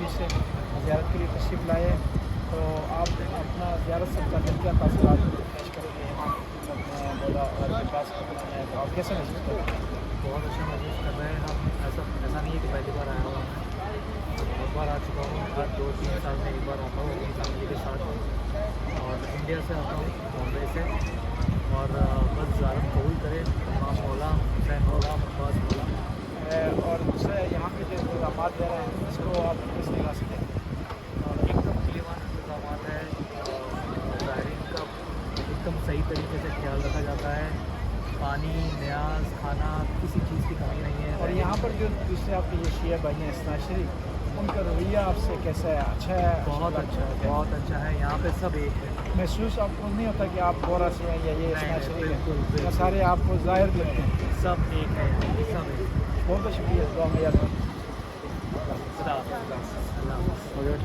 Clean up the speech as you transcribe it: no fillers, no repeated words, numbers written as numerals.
कराची से ज़ियारत के लिए तशरीफ़ लाए हैं, तो आप अपना ज़ियारत से मुताल्लिक़ क्या तासुरात पेश करेंगे यहाँ बोला और पास है, तो आप कैसा महसूस कर रहे हैं? बहुत अच्छा महसूस कर रहे हैं हम। ऐसा नहीं है कि पहली बार आया हुआ मैं बहुत बार आ चुका हूँ। हर 2-3 साल में एक बार आता हूँ अपनी फैमिली के साथ, और इंडिया से आता हूँ, बॉम्बे से। और बस ज़ियारत कबूल करे इमाम मौला हुसैन मौला अब्बास मौला। और दूसरा यहाँ पे जो इंतजाम दे रहे हैं इसको आप किस तरह से देखें? एकदम क्लीन इंतजाम है, ज़ायरीन का एकदम सही तरीके से ख्याल रखा जाता है। पानी, न्याज, खाना, किसी चीज़ की कमी नहीं है। और यहाँ पर जो दूसरे आपके ये शिया भाई हैं इस्माइली, उनका रवैया आपसे कैसा है? अच्छा है? बहुत अच्छा है, बहुत अच्छा है। यहाँ पे सब एक है। महसूस आपको नहीं होता कि आप बोरा से हैं या ये इस्माइली बिल्कुल हैं? बिल्कुल सारे आपको ज़ाहिर लगते हैं। सब एक है, सब एक। बहुत बहुत शुक्रिया, दुआ में याद रखें। खुदा हाफ़िज़।